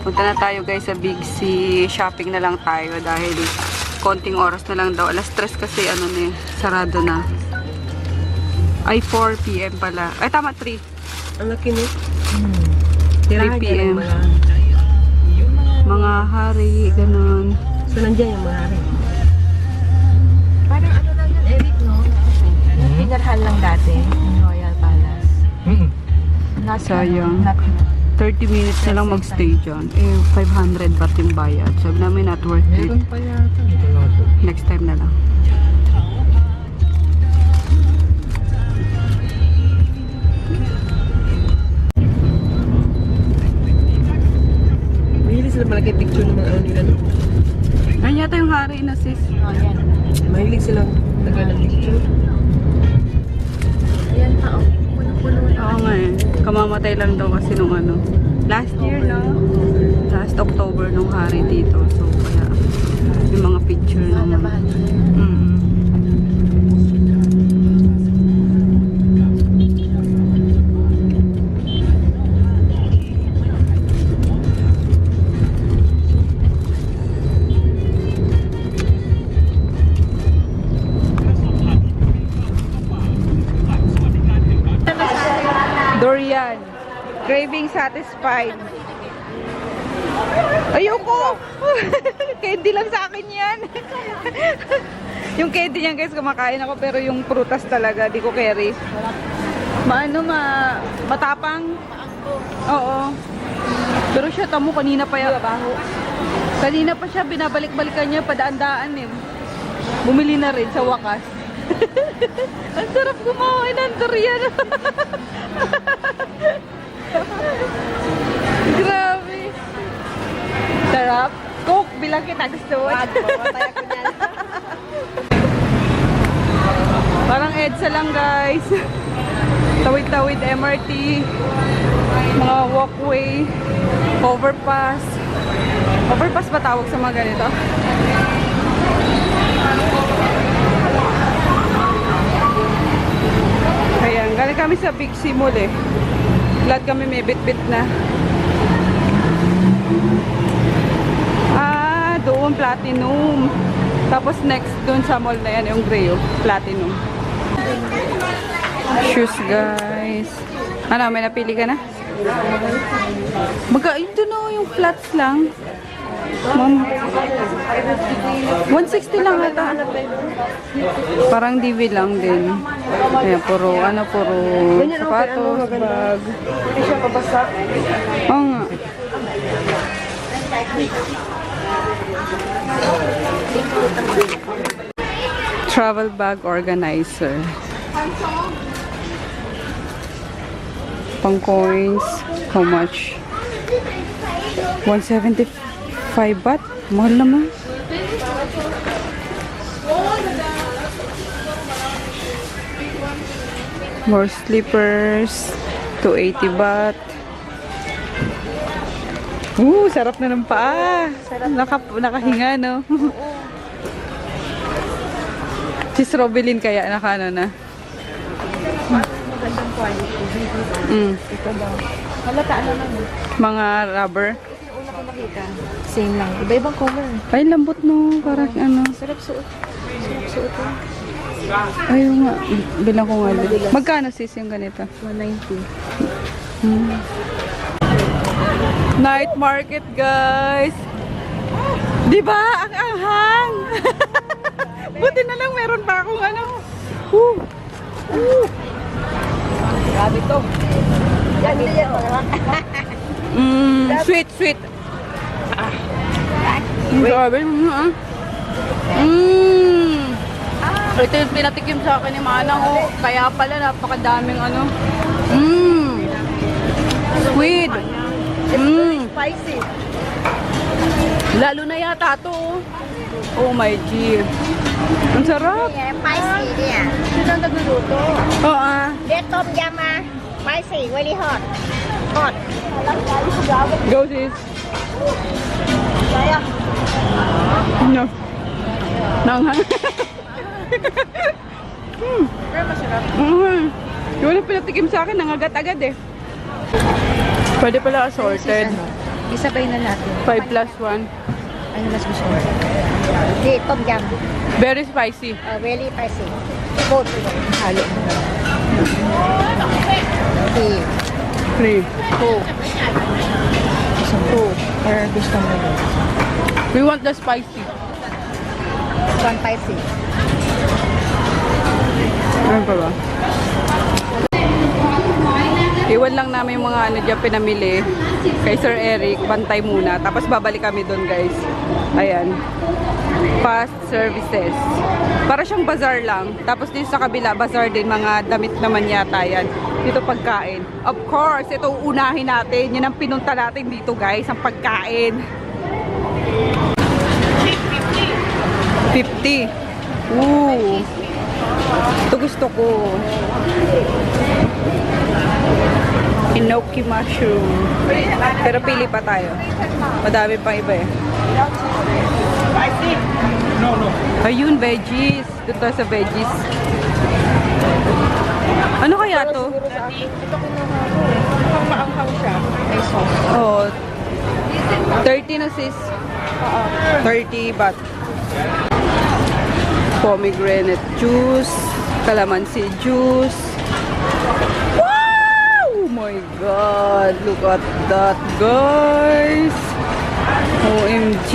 Punta na tayo guys sa Big C. Shopping na lang tayo dahil konting oras na lang daw. Alas 3 kasi ano na sarado na. Ay 4 PM pala. Ay tama 3. Ang laki no? 3 PM. Mga hari, ganun. So nandiyan yung mga hari. Parang ano lang yun, Eric, no? Pinarhan lang dati, yung Royal Palace. Sayang. 30 minutes na lang magstay dyan. Eh, 500 baht yung bayad. Sabi namin not worth it. Meron pa yata. Next time na lang. Mahilig sila malaki picture ng mga ano nila, no? Ayun yata yung hari na sis. Oh, yan. Mahilig silang taga ng picture. Ayan pa, oh. Puno-puno na. Oo nga eh. Kamamatay lang daw kasi nung ano. Last year na. Last October nung hari dito. So, kaya yung mga picture naman. Durian. Craving satisfied. Ayoko! Candy lang sa akin yan. Yung candy niyan guys, kumakain ako pero yung prutas talaga, di ko carry. Matapang. Oo. Pero siya, tamo, kanina pa yan. Kanina pa siya, binabalik-balikan niya, padaan-daan eh. Bumili na rin sa wakas. Ang sarap gumawa ng durian. Grabe. Sarap. Coke, bilang kita gusto mo. Parang EDSA lang guys. Tawid-tawid MRT. Mga walkway. Overpass. Overpass ba tawag sa mga ganito? Ayan, galing kami sa Big C Mall eh. Lahat kami may bit-bit na. Ah, doon Platinum. Tapos next doon sa mall na yan, yung gray, Platinum. Shoes guys. Ano, may napili ka na? Ito no, yung flats lang. Ma'am, 160 lang ata. Parang DV lang din. Ayan, puro sapatos, bag. Hindi siya pabasak. Oo nga. Travel bag organizer. Pang coins. How much? 175 baht? Mahal naman. More slippers. 280 baht. Sarap na ng paa. Nakahinga, no? Si Robelin kaya nakano na. Magandang quality. Ito daw. Halata ano lang. Mga rubber. Yung una ko nakita. Same lang. Iba-ibang color. Ay, lambot no. Parang ano. Sarap suot. Sarap suot. Ayun nga. Bilang ko nga. Magkano sis yung ganito? 190. Night market guys. Diba? Ang anghang. Buti na lang meron pa akong ano. Grabe to. Yan, yan. Sweet, sweet. Grabe. Ito yung pinatikim sa akin ni Manang. Oh. Kaya pala napakadaming ano. Sweet. Spicy. Lalo na yata to. Oh my G. Ang sarap. Spicy dia. Sino ang nagluluto? Oo ah. Dia tom yum spicy, very hot. Hot. Go sis. No. Nanghang. Pero masarap. Yung walang pinatikim sa akin, nangagat agad eh. Pwede pala assorted. Isabay na natin. 5 plus 1. Ano mas gusto mo? Di, tom yum. Very spicy. Really spicy. Food. Halo mo na. Di. 3. Gusto mo? Or gusto mo? We want the spicy. One spicy. Ano pa ba? Iwan lang namin yung mga ano dyan pinamili kay Sir Eric. Bantay muna. Tapos babalik kami doon, guys. Ayan. Fast services. Para siyang bazaar lang. Tapos dito sa kabila, bazaar din. Mga damit naman yata yan. Dito pagkain. Of course, ito unahin natin. Yan ang pinunta natin dito, guys. Ang pagkain. 50. Ooh. Ito gusto ko. Enoki mushroom. Pero pili pa tayo. Madami pang iba eh. Ayun, veggies. Doon tayo sa veggies. Ano kaya to? Pang maanghang siya. May sauce. Oh, 30 na sis. 30 baht. Pomegranate juice. Calamansi juice. Wow! Oh my God! Look at that, guys! OMG!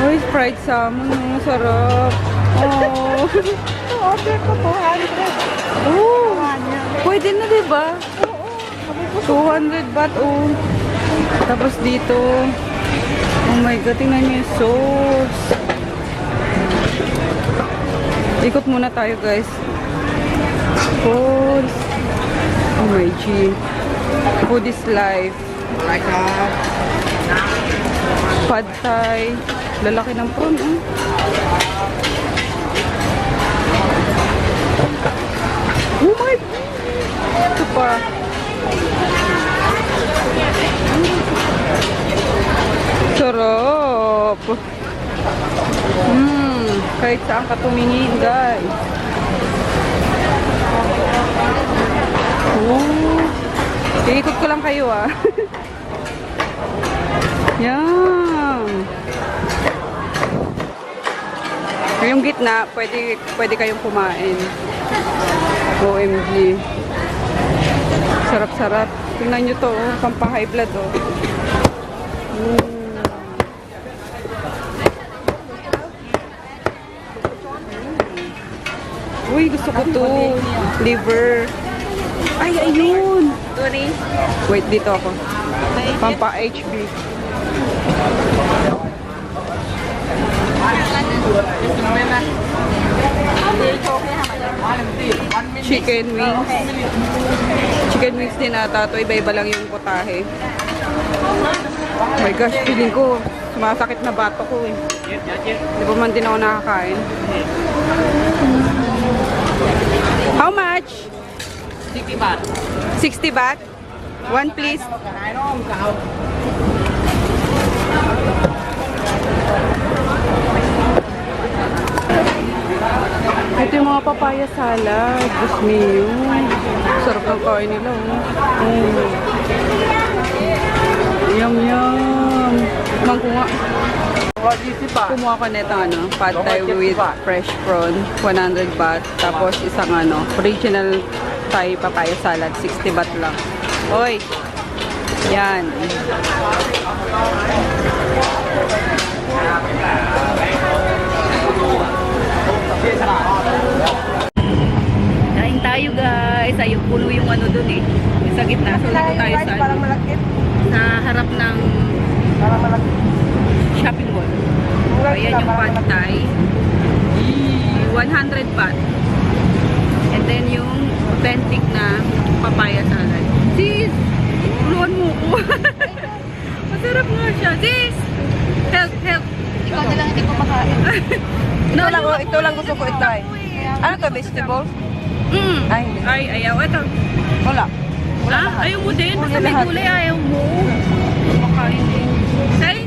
Oh, fried salmon. Oh, sarap. Oh. Order ko 200. Oh, pwede na, diba? 200 baht, oh. Tapos dito, oh my God, tingnan niyo yung sauce. Ikot muna tayo, guys. Food. Oh my G. Food is life. Pad Thai. Lalaki ng prawn, oh. Oh my God! Ito pa. Sarap! Kahit saan ka tumingin, guys. Oh! Iikot ko lang kayo, ah. Yan! Yung gitna, pwede kayong kumain. OMG. Sarap-sarap. Tingnan nyo to, oh. Pampa-high blood, oh. Uy, gusto ko to. Liver. Ay, ayun. Wait, dito ako. Pampa-HB. Chicken wings. Chicken wings din ata. Ito, iba-iba lang yung putahe. Oh my gosh, feeling ko sumasakit na bato ko eh. Di ba man din ako nakakain? How much? 60 baht. 60 baht? One please. Ito yung mga papaya salad. Diyos mio. Sarap ng kain nila. Oh. Yum yum. Kumang ko nga. Kumuha ko nito pad thai with fresh prawn, 100 baht. Tapos isang original Thai papaya salad, 60 baht lang. Hoy! Yan. Kain tayo, guys. Ayun, puno yung dun eh. Yung sa gitna. So, dito tayo sa sa harap ng shopping mall. So, ayan yung pad thai. 100 baht. And then yung authentic na papaya salad. Sis! Tuluan mo ko. Masarap nga siya. Sis! Help, help. Ikaw na lang hindi ko makain. Ito lang gusto ko i-try. Ano to, vegetables? Ay, ayaw. Ito. Wala. Ah, ayaw mo din. Basta may gulay, ayaw mo. Makain din. Say?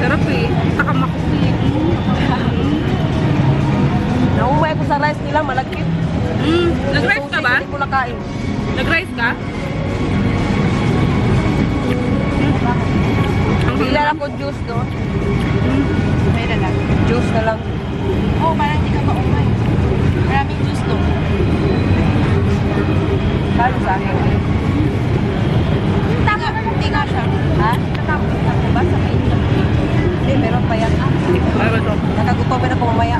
Sarap eh. Takamakuli. Nauway ko sa rice nila, malagkit. Nag-rice ka ba? Hindi ko nakain. Nag-rice ka? Bigla na ko juice doon. May na lang. Juice na lang. Oh, parang hindi ka maumay. Maraming juice to. Kalo sa akin. Hindi nga siya. Ha? Natapos na ko ba sa main? Hindi, meron pa yan. Ay, ba ito? Nakagutom na po mamaya.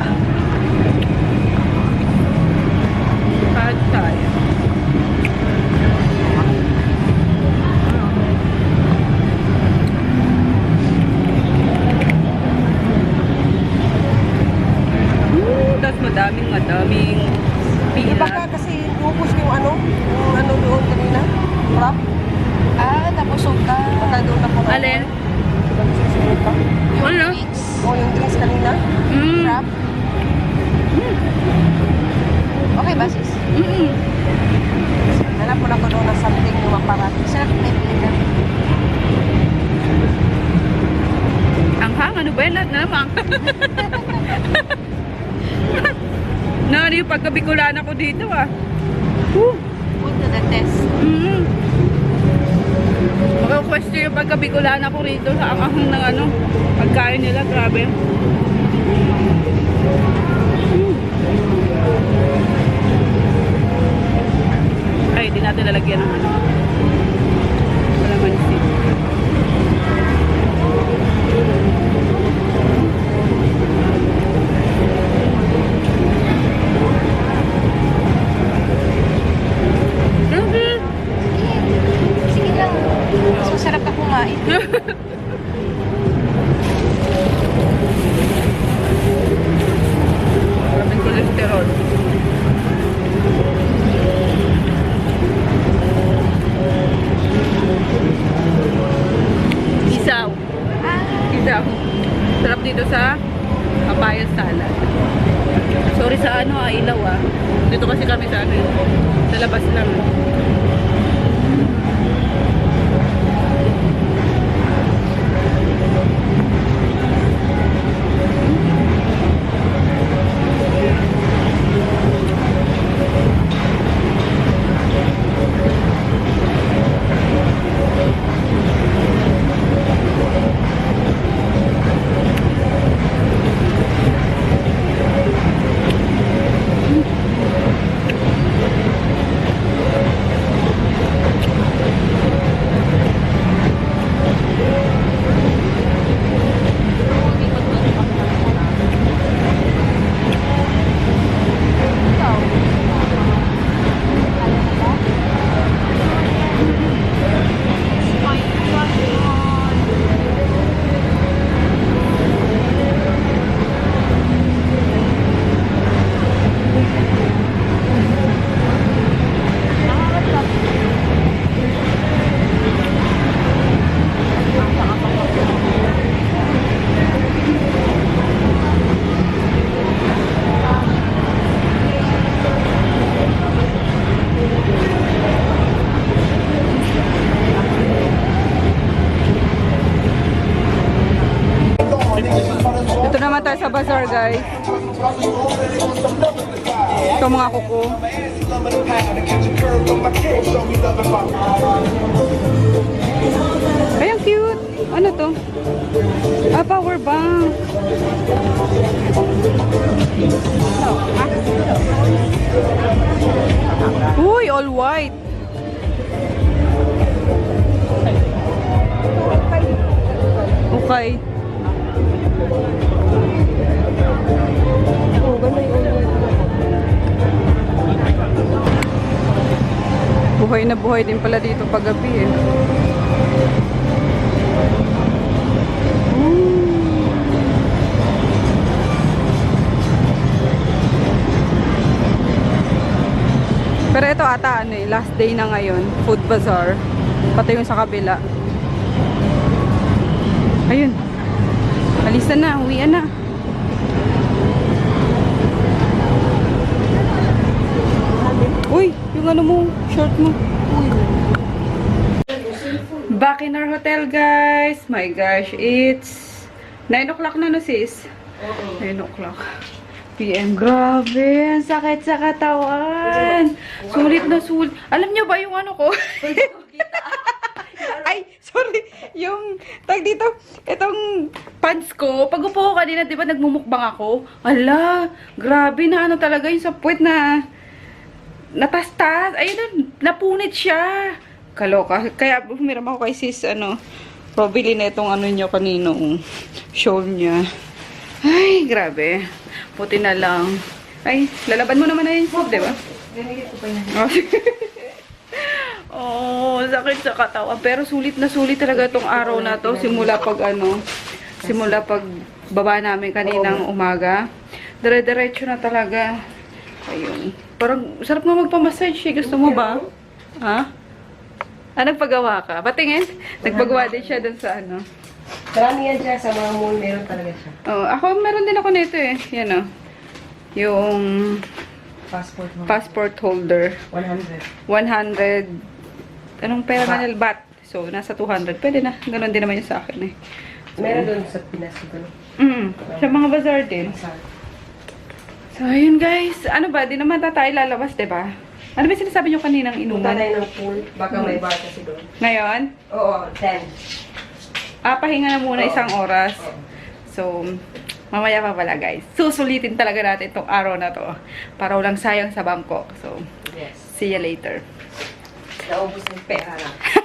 Pad Thai. Tapos madaming Iba pila. ka kasi ubus yung ano doon kanina. Wrap. Ah, nabusog ka. Baka doon ako. Alin? Yung Ano? drinks. O yung drinks kanina. Mm. Wrap. Okay ba, sis? Hanap mo na ko doon na something yung maparat. Sarap may pila. Ang hang, ano ba yan? Lahat na namang. Na, ano yung pagkabikulan ako dito ah. Food to the test. Maka-question yung pagkabikulan ako rito sa ang ng ano, pagkain nila, grabe. Ay, di natin lalagyan ng ano. Wala mansin. Sige lang. Mas masarap ka kumain. Maraming kolesterol. Isaw. Isaw. Sarap dito sa papaya salad. Sorry sa ano ilaw ah. Dito kasi kami sa ano sa labas lang. Ito naman tayo sa bazaar, guys. Ito mga kuko. Ay, ang cute. Ano to? Ah, power bank. Uy, all white. Okay. Buhay na buhay din pala dito pag gabi eh. Pero ito ata ano eh, last day na ngayon, food bazaar. Pati yung sa kabila. Ayun. Alisan na, uwian na. Uy, yung ano mo, short mo. Back in our hotel, guys. My gosh, it's 9 o'clock na no, sis? 9 o'clock. p.m. Grabe, ang sakit sa katawan. Sulit na sulit. Alam niyo ba yung ano ko? Ay, sorry. Yung, tag dito, itong pants ko, pag upo ko kanina, di ba, nagmumukbang ako? Ala, grabe na ano talaga yung sa puwet na natastas. Ayun, napunit siya. Kaloka. Kaya, humiram ako kay sis, probably na itong ano nyo kaninong shawl niya. Ay, grabe. Puti na lang. Ay, lalaban mo naman na yun, di ba? Ganigit ko pa yan. Oh, sakit sa katawan. Pero sulit na sulit talaga itong araw na to. Simula pag baba namin kaninang umaga. Dire-diretso na talaga. Ayun. Parang sarap nga magpamassage. Gusto mo ba? Ha? Nagpagawa ka? Patingin? Nagpagawa din siya dun sa Marami yan siya sa mga mall, meron talaga siya. Oh, ako, meron din ako nito eh. Yan yung passport holder. 100. 100. Anong pera na nilbat? So, nasa 200. Pwede na. Ganon din naman yung sa akin eh. Meron doon sa Pinas. Sa mga bazaar din. So, ayun guys. Ano ba? Di naman tayo lalabas, diba? Ano ba sinasabi nyo kaninang Punta inuman? tayo ng pool. Baka may bar kasi doon. Ngayon? Oo, 10. Pahinga na muna isang oras. So, mamaya pa pala guys. Susulitin talaga natin itong araw na to. Para walang sayang sa Bangkok. So, Yes. see you later. Naubos yung pera na.